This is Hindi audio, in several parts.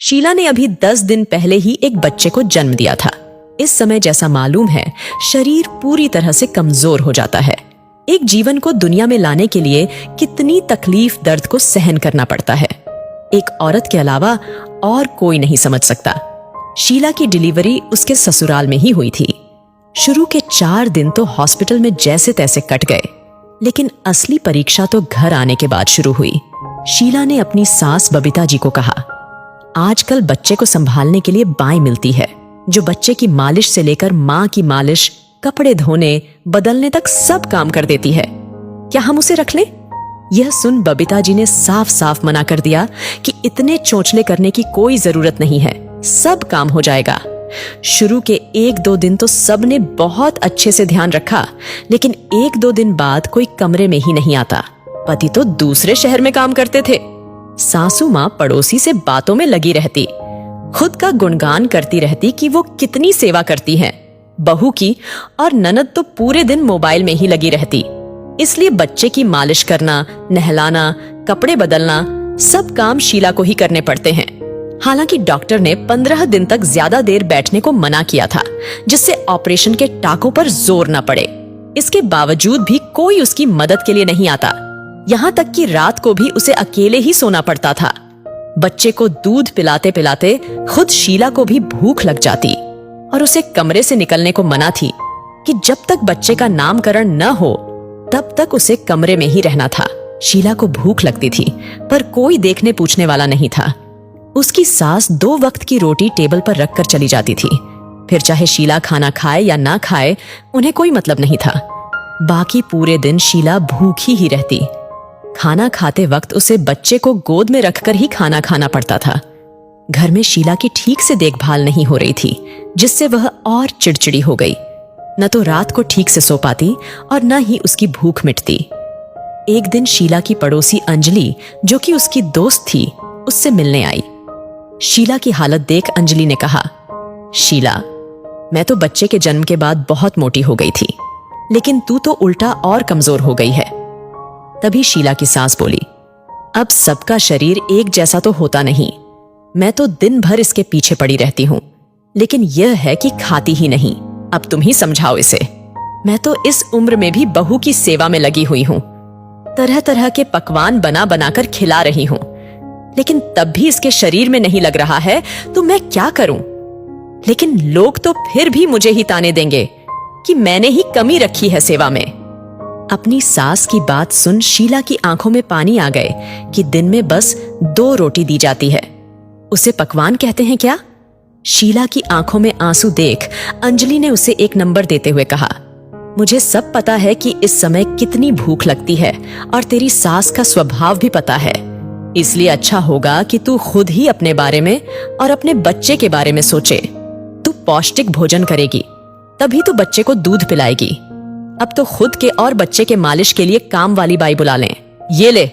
शीला ने अभी 10 दिन पहले ही एक बच्चे को जन्म दिया था। इस समय जैसा मालूम है, शरीर पूरी तरह से कमजोर हो जाता है। एक जीवन को दुनिया में लाने के लिए कितनी तकलीफ दर्द को सहन करना पड़ता है, एक औरत के अलावा और कोई नहीं समझ सकता। शीला की डिलीवरी उसके ससुराल में ही हुई थी। शुरू के 4 दिन तो हॉस्पिटल में जैसे तैसे कट गए, लेकिन असली परीक्षा तो घर आने के बाद शुरू हुई। शीला ने अपनी सास बबीता जी को कहा, आजकल बच्चे को संभालने के लिए बाई मिलती है, जो बच्चे की मालिश से लेकर माँ की मालिश, कपड़े धोने, बदलने तक सब काम कर देती है। क्या हम उसे रख लें? यह सुन बबीता जी ने साफ साफ मना कर दिया कि इतने चोंचले करने की कोई जरूरत नहीं है, सब काम हो जाएगा। शुरू के 1-2 दिन तो सबने बहुत अच्छे से ध्यान रखा, लेकिन 1-2 दिन बाद कोई कमरे में ही नहीं आता। पति तो दूसरे शहर में काम करते थे। सासू माँ पड़ोसी से बातों में लगी रहती, खुद का गुणगान करती रहती कि वो कितनी सेवा करती हैं। बहू की और ननद तो पूरे दिन मोबाइल में ही लगी रहती। इसलिए बच्चे की मालिश करना, नहलाना, कपड़े बदलना, सब काम शीला को ही करने पड़ते हैं। हालांकि डॉक्टर ने 15 दिन तक ज्यादा देर बैठने को मना किया था, जिससे ऑपरेशन के टाकों पर जोर न पड़े। इसके बावजूद भी कोई उसकी मदद के लिए नहीं आता। यहाँ तक कि रात को भी उसे अकेले ही सोना पड़ता था। बच्चे को दूध पिलाते पिलाते खुद शीला को भी भूख लग जाती और उसे कमरे से निकलने को मना थी कि जब तक बच्चे का नामकरण न हो तब तक उसे कमरे में ही रहना था। शीला को भूख लगती थी, पर कोई देखने पूछने वाला नहीं था। उसकी सास 2 वक्त की रोटी टेबल पर रखकर चली जाती थी। फिर चाहे शीला खाना खाए या ना खाए, उन्हें कोई मतलब नहीं था। बाकी पूरे दिन शीला भूखी ही रहती। खाना खाते वक्त उसे बच्चे को गोद में रखकर ही खाना खाना पड़ता था। घर में शीला की ठीक से देखभाल नहीं हो रही थी, जिससे वह और चिड़चिड़ी हो गई। न तो रात को ठीक से सो पाती और न ही उसकी भूख मिटती। एक दिन शीला की पड़ोसी अंजलि, जो कि उसकी दोस्त थी, उससे मिलने आई। शीला की हालत देख अंजलि ने कहा, शीला, मैं तो बच्चे के जन्म के बाद बहुत मोटी हो गई थी, लेकिन तू तो उल्टा और कमजोर हो गई है। तभी शीला की सास बोली, अब सबका शरीर एक जैसा तो होता नहीं। मैं तो दिन भर इसके पीछे पड़ी रहती हूं, लेकिन यह है कि खाती ही नहीं। अब तुम ही समझाओ इसे। मैं तो इस उम्र में भी बहू की सेवा में लगी हुई हूं, तरह तरह के पकवान बना बनाकर खिला रही हूं, लेकिन तब भी इसके शरीर में नहीं लग रहा है, तो मैं क्या करूं? लेकिन लोग तो फिर भी मुझे ही ताने देंगे कि मैंने ही कमी रखी है सेवा में। अपनी सास की बात सुन शीला की आंखों में पानी आ गए कि दिन में बस 2 रोटी दी जाती है, उसे पकवान कहते हैं क्या? शीला की आंखों में आंसू देख अंजलि ने उसे एक नंबर देते हुए कहा, मुझे सब पता है कि इस समय कितनी भूख लगती है और तेरी सास का स्वभाव भी पता है। इसलिए अच्छा होगा कि तू खुद ही अपने बारे में और अपने बच्चे के बारे में सोचे। तू पौष्टिक भोजन करेगी, तभी तो बच्चे को दूध पिलाएगी। अब तो खुद के और बच्चे के मालिश के लिए काम वाली बाई बुला लें। ये ले,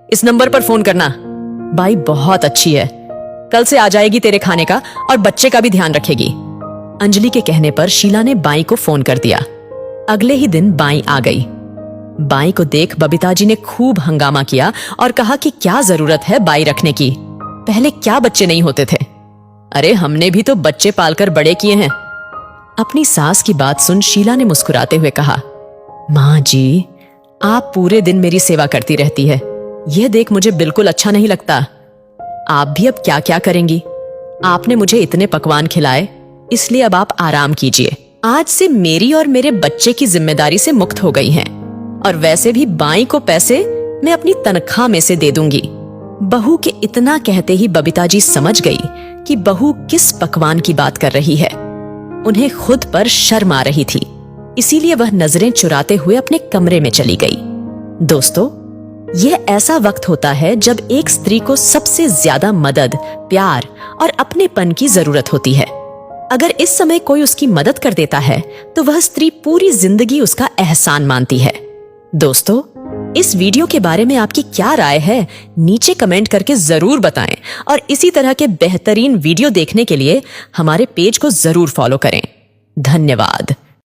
इस नंबर पर फोन करना। बाई बहुत अच्छी है, कल से आ जाएगी तेरे खाने का और बच्चे का भी ध्यान रखेगी। अंजलि के कहने पर शीला ने बाई को फोन कर दिया। अगले ही दिन बाई आ गई। बाई को देख बबीता जी ने खूब हंगामा किया और कहा कि क्या जरूरत है बाई रखने की, पहले क्या बच्चे नहीं होते थे? अरे हमने भी तो बच्चे पालकर बड़े किए हैं। अपनी सास की बात सुन शीला ने मुस्कुराते हुए कहा, माँ जी, आप पूरे दिन मेरी सेवा करती रहती है, यह देख मुझे बिल्कुल अच्छा नहीं लगता। आप भी अब क्या क्या करेंगी? आपने मुझे इतने पकवान खिलाए, इसलिए अब आप आराम कीजिए। आज से मेरी और मेरे बच्चे की जिम्मेदारी से मुक्त हो गई हैं, और वैसे भी बाई को पैसे मैं अपनी तनख्वाह में से दे दूंगी। बहू के इतना कहते ही बबीता जी समझ गई कि बहू किस पकवान की बात कर रही है। उन्हें खुद पर शर्म आ रही थी, इसीलिए वह नजरें चुराते हुए अपने कमरे में चली गई। दोस्तों, यह ऐसा वक्त होता है जब एक स्त्री को सबसे ज्यादा मदद, प्यार और अपनेपन की जरूरत होती है। अगर इस समय कोई उसकी मदद कर देता है तो वह स्त्री पूरी जिंदगी उसका एहसान मानती है। दोस्तों, इस वीडियो के बारे में आपकी क्या राय है, नीचे कमेंट करके जरूर बताएं और इसी तरह के बेहतरीन वीडियो देखने के लिए हमारे पेज को जरूर फॉलो करें। धन्यवाद।